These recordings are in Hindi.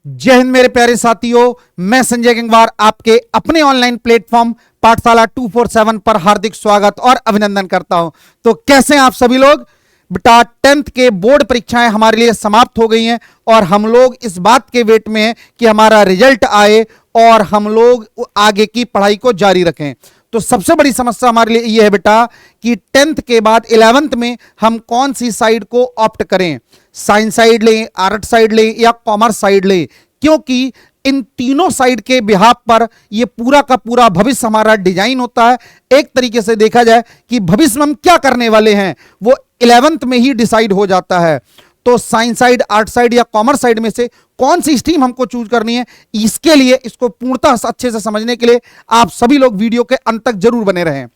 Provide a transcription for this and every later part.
जय हिंद मेरे प्यारे साथियों, मैं संजय गंगवार आपके अपने ऑनलाइन प्लेटफॉर्म पाठशाला 247 पर हार्दिक स्वागत और अभिनंदन करता हूं। तो कैसे हैं आप सभी लोग? बेटा 10th के बोर्ड परीक्षाएं हमारे लिए समाप्त हो गई हैं और हम लोग इस बात के वेट में हैं कि हमारा रिजल्ट आए और हम लोग आगे की पढ़ाई को जारी रखें। तो सबसे बड़ी समस्या हमारे लिए यह है बेटा कि 10th के बाद 11th में हम कौन सी साइड को ऑप्ट करें, साइंस साइड लें, आर्ट साइड लें या कॉमर्स साइड लें, क्योंकि इन तीनों साइड के बिहाफ पर यह पूरा का पूरा भविष्य हमारा डिजाइन होता है। एक तरीके से देखा जाए कि भविष्य में हम क्या करने वाले हैं वो 11th में ही डिसाइड हो जाता है। तो साइंस साइड, आर्ट साइड या कॉमर्स साइड में से कौन सी स्ट्रीम हमको चूज करनी है, इसके लिए इसको पूर्णतः अच्छे से समझने के लिए आप सभी लोग वीडियो के अंत तक जरूर बने रहें।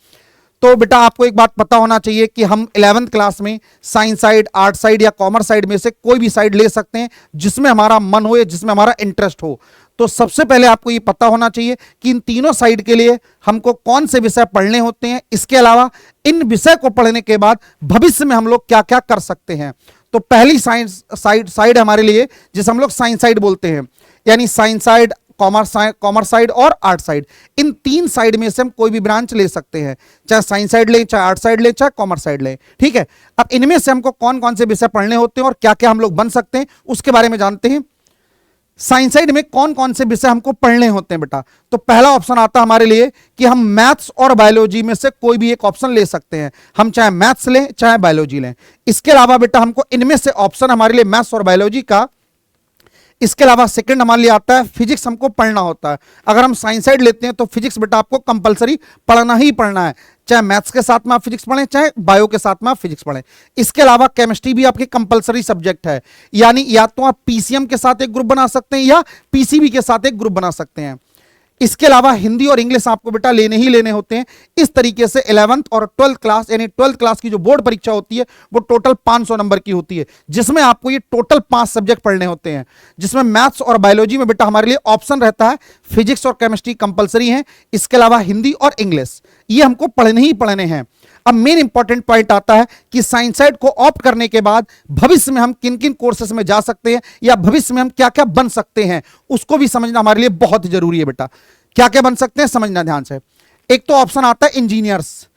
तो बेटा आपको एक बात पता होना चाहिए कि हम 11th क्लास में साइंस साइड, आर्ट साइड या कॉमर्स साइड में से कोई भी साइड ले सकते हैं जिसमें हमारा मन हो या जिसमें हमारा इंटरेस्ट हो। तो सबसे पहले आपको ये पता होना चाहिए कि इन तीनों साइड के लिए हमको कौन से विषय पढ़ने होते हैं। इसके अलावा इन विषय को पढ़ने के बाद भविष्य में हम लोग क्या क्या कर सकते हैं। तो पहली साइंस साइड हमारे लिए जिसे हम लोग साइंस साइड बोलते हैं, यानी साइंस साइड, कॉमर्स साइड और आर्ट साइड, इन तीन साइड में से हम कोई भी ब्रांच ले सकते हैं, चाहे साइंस साइड लें, चाहे आर्ट साइड लें, चाहे कॉमर्स साइड लें। ठीक है, अब इनमें से हमको कौन कौन से विषय पढ़ने होते हैं और क्या क्या हम लोग बन सकते हैं उसके बारे में जानते हैं। साइंस साइड में कौन कौन से विषय हमको पढ़ने होते हैं बेटा? तो पहला ऑप्शन आता है हमारे लिए कि हम मैथ्स और बायोलॉजी में से कोई भी एक ऑप्शन ले सकते हैं। हम चाहे मैथ्स लें चाहे बायोलॉजी लें। इसके अलावा बेटा हमको इनमें से ऑप्शन हमारे लिए मैथ्स और बायोलॉजी का, इसके अलावा सेकंड हमारे लिए आता है फिजिक्स हमको पढ़ना होता है। अगर हम साइंस साइड लेते हैं तो फिजिक्स बेटा आपको कंपलसरी पढ़ना ही पढ़ना है, चाहे मैथ्स के साथ में आप फिजिक्स पढ़ें चाहे बायो के साथ में आप फिजिक्स पढ़ें। इसके अलावा केमिस्ट्री भी आपकी कंपलसरी सब्जेक्ट है, यानी या तो आप पीसीएम के साथ एक ग्रुप बना सकते हैं या पीसीबी के साथ एक ग्रुप बना सकते हैं। इसके अलावा हिंदी और इंग्लिश आपको बेटा लेने ही लेने होते हैं। इस तरीके से 11th और 12th क्लास यानी 12th क्लास की जो बोर्ड परीक्षा होती है वो टोटल 500 नंबर की होती है, जिसमें आपको ये टोटल 5 सब्जेक्ट पढ़ने होते हैं, जिसमें मैथ्स और बायोलॉजी में बेटा हमारे लिए ऑप्शन रहता है फिजिक्स और केमिस्ट्री कंपलसरी है। इसके अलावा हिंदी और इंग्लिश ये हमको पढ़ने ही पढ़ने हैं। अब मेन इंपॉर्टेंट पॉइंट आता है कि साइंस साइड को ऑप्ट करने के बाद भविष्य में हम किन किन कोर्सेस में जा सकते हैं या भविष्य में हम क्या क्या बन सकते हैं उसको भी समझना हमारे लिए बहुत जरूरी है बेटा। क्या क्या बन सकते हैं समझना ध्यान से। एक तो ऑप्शन आता है इंजीनियर्स।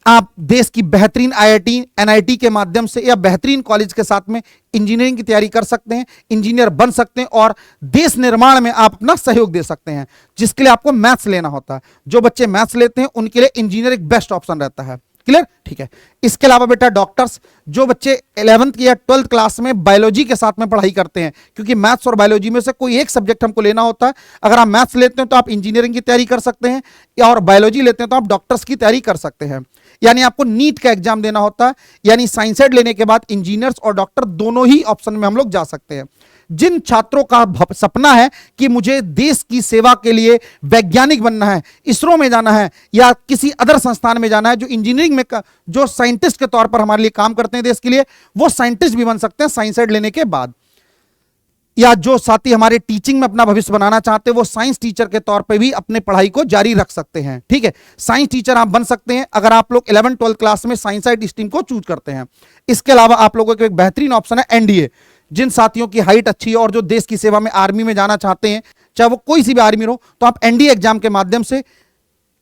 आप देश की बेहतरीन आईआईटी, एनआईटी के माध्यम से या बेहतरीन कॉलेज के साथ में इंजीनियरिंग की तैयारी कर सकते हैं, इंजीनियर बन सकते हैं और देश निर्माण में आप अपना सहयोग दे सकते हैं, जिसके लिए आपको मैथ्स लेना होता है। जो बच्चे मैथ्स लेते हैं उनके लिए इंजीनियर एक बेस्ट ऑप्शन रहता है। क्लियर? ठीक है। इसके अलावा बेटा डॉक्टर्स, जो बच्चे 11th या 12th क्लास में बायोलॉजी के साथ में पढ़ाई करते हैं, क्योंकि मैथ्स और बायोलॉजी में से कोई एक सब्जेक्ट हमको लेना होता है। अगर आप मैथ्स लेते हैं तो आप इंजीनियरिंग की तैयारी कर सकते हैं, और बायोलॉजी लेते हैं तो आप डॉक्टर्स की तैयारी कर सकते हैं। यानी आपको नीट का एग्जाम देना होता है, यानी साइंस साइड लेने के बाद इंजीनियर्स और डॉक्टर दोनों ही ऑप्शन में हम लोग जा सकते हैं। जिन छात्रों का सपना है कि मुझे देश की सेवा के लिए वैज्ञानिक बनना है, इसरो में जाना है या किसी अदर संस्थान में जाना है जो इंजीनियरिंग में जो साइंटिस्ट के तौर पर हमारे लिए काम करते हैं देश के लिए, वो साइंटिस्ट भी बन सकते हैं साइंस साइड लेने के बाद। या जो साथी हमारे टीचिंग में अपना भविष्य बनाना चाहते हैं वो साइंस टीचर के तौर पे भी अपने पढ़ाई को जारी रख सकते हैं। ठीक है, साइंस टीचर आप बन सकते हैं अगर आप लोग 11th-12th क्लास में साइंस साइड स्ट्रीम को चूज करते हैं। इसके अलावा आप लोगों के एक बेहतरीन ऑप्शन है एनडीए। जिन साथियों की हाइट अच्छी है और जो देश की सेवा में आर्मी में जाना चाहते हैं, चाहे वो कोई सी भी आर्मी हो, तो आप एनडीए एग्जाम के माध्यम से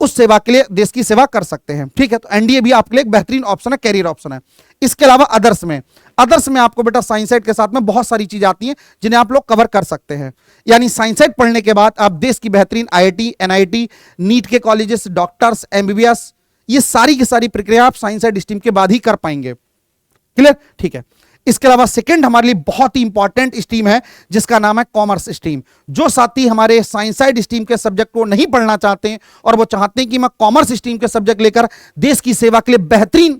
उस सेवा के लिए देश की सेवा कर सकते हैं। ठीक है, तो एनडीए भी आपके लिए एक बेहतरीन ऑप्शन है, कैरियर ऑप्शन है। इसके अलावा अदर्स में आपको बेटा साइंस साइड के साथ में बहुत सारी चीजें आती हैं जिन्हें आप लोग कवर कर सकते हैं। यानी साइंस साइड पढ़ने के बाद आप देश की बेहतरीन आईआईटी, एनआईटी, नीट के कॉलेजेस, डॉक्टर्स, एमबीबीएस, ये सारी की सारी प्रक्रिया आप साइंस साइड स्ट्रीम के बाद ही कर पाएंगे। क्लियर? ठीक है। इसके अलावा सेकंड हमारे लिए बहुत ही इंपॉर्टेंट स्ट्रीम है जिसका नाम है कॉमर्स स्ट्रीम। जो साथी हमारे साइंस साइड स्ट्रीम के सब्जेक्ट को नहीं पढ़ना चाहते हैं और वो चाहते हैं कि मैं कॉमर्स स्ट्रीम के सब्जेक्ट लेकर देश की सेवा के लिए बेहतरीन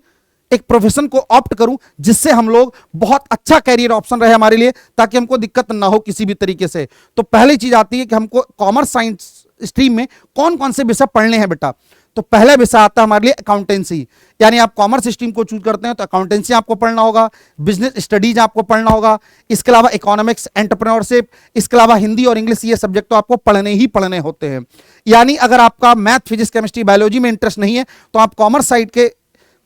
एक प्रोफेशन को ऑप्ट करूं, जिससे हम लोग बहुत अच्छा कैरियर ऑप्शन रहे हमारे लिए, ताकि हमको दिक्कत ना हो किसी भी तरीके से। तो पहली चीज आती है कि हमको कॉमर्स साइंस स्ट्रीम में कौन कौन से विषय पढ़ने हैं बेटा। तो पहला विषय आता है हमारे लिए अकाउंटेंसी। यानी आप कॉमर्स स्ट्रीम को चूज करते हैं तो अकाउंटेंसी आपको पढ़ना होगा, बिजनेस स्टडीज आपको पढ़ना होगा, इसके अलावा इकोनॉमिक्स, एंटरप्रेन्योरशिप, इसके अलावा हिंदी और इंग्लिश, ये सब्जेक्ट तो आपको पढ़ने ही पढ़ने होते हैं। यानी अगर आपका मैथ, फिजिक्स, केमिस्ट्री, बायोलॉजी में इंटरेस्ट नहीं है तो आप कॉमर्स साइड के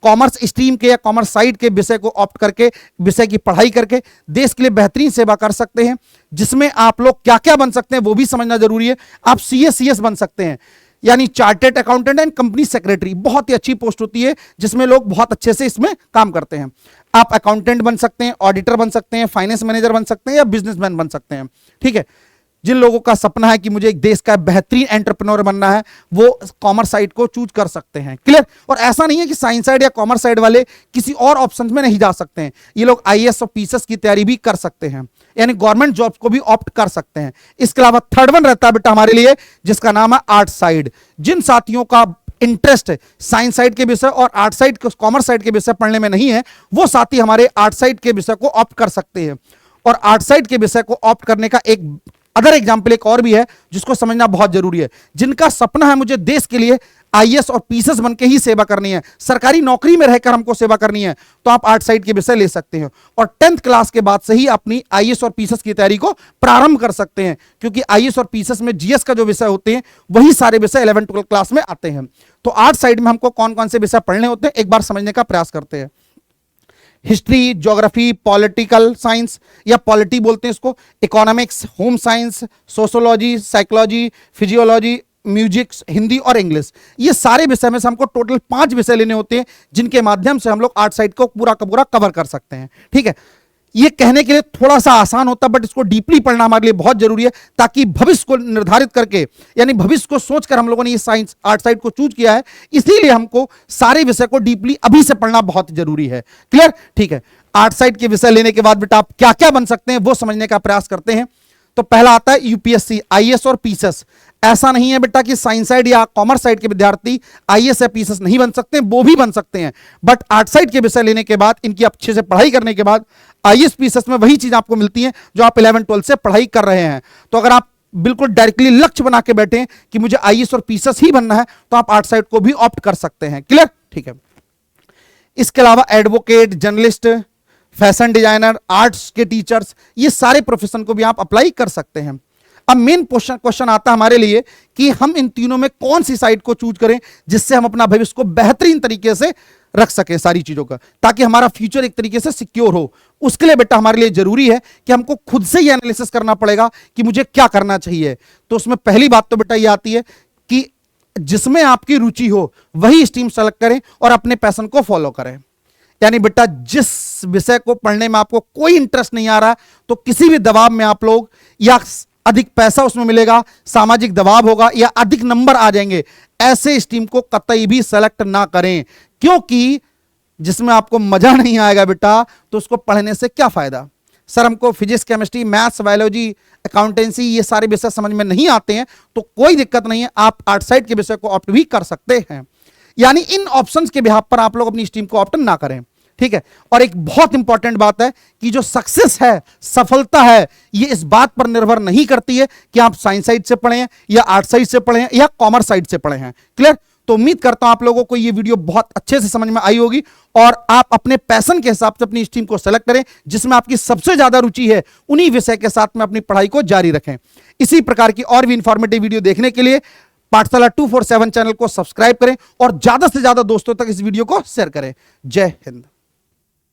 कॉमर्स स्ट्रीम के या कॉमर्स साइड के विषय को ऑप्ट करके विषय की पढ़ाई करके देश के लिए बेहतरीन सेवा कर सकते हैं, जिसमें आप लोग क्या क्या बन सकते हैं वो भी समझना जरूरी है। आप CA CS बन सकते हैं, यानी chartered accountant and company secretary, बहुत ही अच्छी पोस्ट होती है जिसमें लोग बहुत अच्छे से इसमें काम करते हैं। आप अकाउंटेंट बन सकते हैं, ऑडिटर बन सकते हैं, फाइनेंस मैनेजर बन सकते हैं या बिजनेसमैन बन सकते हैं। ठीक है, जिन लोगों का सपना है कि मुझे एक देश का बेहतरीन एंटरप्रेन्योर बनना है, वो कॉमर्स साइड को चूज कर सकते हैं। क्लियर? और ऐसा नहीं है कि साइंस साइड या कॉमर्स साइड वाले किसी और ऑप्शन में नहीं जा सकते हैं, ये लोग IAS और PCS की तैयारी भी कर सकते हैं, यानी गवर्नमेंट जॉब्स को भी ऑप्ट कर सकते हैं। इसके अलावा थर्ड वन रहता है बेटा हमारे लिए, जिसका नाम है आर्ट साइड। जिन साथियों का इंटरेस्ट है साइंस साइड के विषय और आर्ट साइड कॉमर्स साइड के विषय पढ़ने में नहीं है, वो साथी हमारे आर्ट साइड के विषय को ऑप्ट कर सकते हैं। और आर्ट साइड के विषय को ऑप्ट करने का एक अदर एग्जाम्पल एक और भी है जिसको समझना बहुत जरूरी है। जिनका सपना है मुझे देश के लिए IAS और PCS बन के ही सेवा करनी है, सरकारी नौकरी में रहकर हमको सेवा करनी है, तो आप आर्ट साइड के विषय ले सकते हैं और 10th क्लास के बाद से ही अपनी IAS और PCS की तैयारी को प्रारंभ कर सकते हैं, क्योंकि IAS और PCS में GS का जो विषय होते हैं वही सारे विषय 11th-12th क्लास में आते हैं। तो आर्ट साइड में हमको कौन कौन से विषय पढ़ने होते हैं एक बार समझने का प्रयास करते हैं। हिस्ट्री, ज्योग्राफी, पॉलिटिकल साइंस या पॉलिटी बोलते हैं इसको, economics, home science, sociology, psychology, physiology, music, Hindi और इंग्लिश, ये सारे विषय में से हमको टोटल 5 विषय लेने होते हैं, जिनके माध्यम से हम लोग आर्ट साइड को पूरा का पूरा कवर कर सकते हैं। ठीक है, ये कहने के लिए थोड़ा सा आसान होता है, बट इसको डीपली पढ़ना हमारे लिए बहुत जरूरी है, ताकि भविष्य को निर्धारित करके, यानी भविष्य को सोचकर हम लोगों ने ये साइंस आर्ट साइड को चूज किया है, इसीलिए हमको सारे विषय को डीपली अभी से पढ़ना बहुत जरूरी है। क्लियर? ठीक है, आर्ट साइड के विषय लेने के बाद बेटा आप क्या क्या बन सकते हैं वो समझने का प्रयास करते हैं। तो पहला आता है UPSC, IAS और PCS। ऐसा नहीं है बेटा कि साइंस साइड या कॉमर्स साइड के विद्यार्थी IAS या PCS नहीं बन सकते, वो भी बन सकते हैं, बट आर्ट साइड के विषय लेने के बाद, इनकी अच्छे से पढ़ाई करने के बाद IAS PCS में वही चीज आपको मिलती है जो आप 11th-12th से पढ़ाई कर रहे हैं। तो अगर आप बिल्कुल डायरेक्टली लक्ष्य बना के बैठे कि मुझे IAS और PCS ही बनना है, तो आप आर्ट साइड को भी ऑप्ट कर सकते हैं। क्लियर? ठीक है, इसके अलावा advocate, journalist, fashion designer, arts के टीचर्स, ये सारे प्रोफेशन को भी आप अप्लाई कर सकते हैं। अब मेन क्वेश्चन आता है हमारे लिए कि हम इन तीनों में कौन सी साइड को चूज करें जिससे हम अपना भविष्य को बेहतरीन तरीके से रख सकें सारी चीजों का, ताकि हमारा फ्यूचर एक तरीके से सिक्योर हो। उसके लिए बेटा हमारे लिए जरूरी है कि हमको खुद से ये एनालिसिस करना पड़ेगा कि मुझे क्या करना चाहिए। तो उसमें पहली बात तो बेटा ये आती है कि जिसमें आपकी रुचि हो वही स्ट्रीम सेलेक्ट करें और अपने पैशन को फॉलो करें। यानी बेटा जिस विषय को पढ़ने में आपको कोई इंटरेस्ट नहीं आ रहा, तो किसी भी दबाव में आप लोग, या अधिक पैसा उसमें मिलेगा, सामाजिक दबाव होगा या अधिक नंबर आ जाएंगे, ऐसे स्ट्रीम को कतई भी सेलेक्ट ना करें, क्योंकि जिसमें आपको मजा नहीं आएगा बेटा, तो उसको पढ़ने से क्या फायदा। सर हमको physics, chemistry, maths, biology, accountancy ये सारे विषय समझ में नहीं आते हैं, तो कोई दिक्कत नहीं है, आप आर्ट साइड के विषय को ऑप्ट भी कर सकते हैं। यानी इन ऑप्शंस के बिहाफ पर आप लोग अपनी स्ट्रीम को ऑप्ट ना करें। ठीक है, और एक बहुत इंपॉर्टेंट बात है कि जो सक्सेस है, सफलता है, ये इस बात पर निर्भर नहीं करती है कि आप साइंस साइड से पढ़े हैं या आर्ट साइड से पढ़े हैं या कॉमर्स साइड से पढ़े हैं। क्लियर? तो उम्मीद करता हूं आप लोगों को ये वीडियो बहुत अच्छे से समझ में आई होगी और आप अपने पैशन के हिसाब से अपनी स्ट्रीम को सेलेक्ट करें, जिसमें आपकी सबसे ज्यादा रुचि है, उन्हीं विषय के साथ में अपनी पढ़ाई को जारी रखें। इसी प्रकार की और भी इंफॉर्मेटिव वीडियो देखने के लिए पाठशाला 247 चैनल को सब्सक्राइब करें और ज्यादा से ज्यादा दोस्तों तक इस वीडियो को शेयर करें। जय हिंद।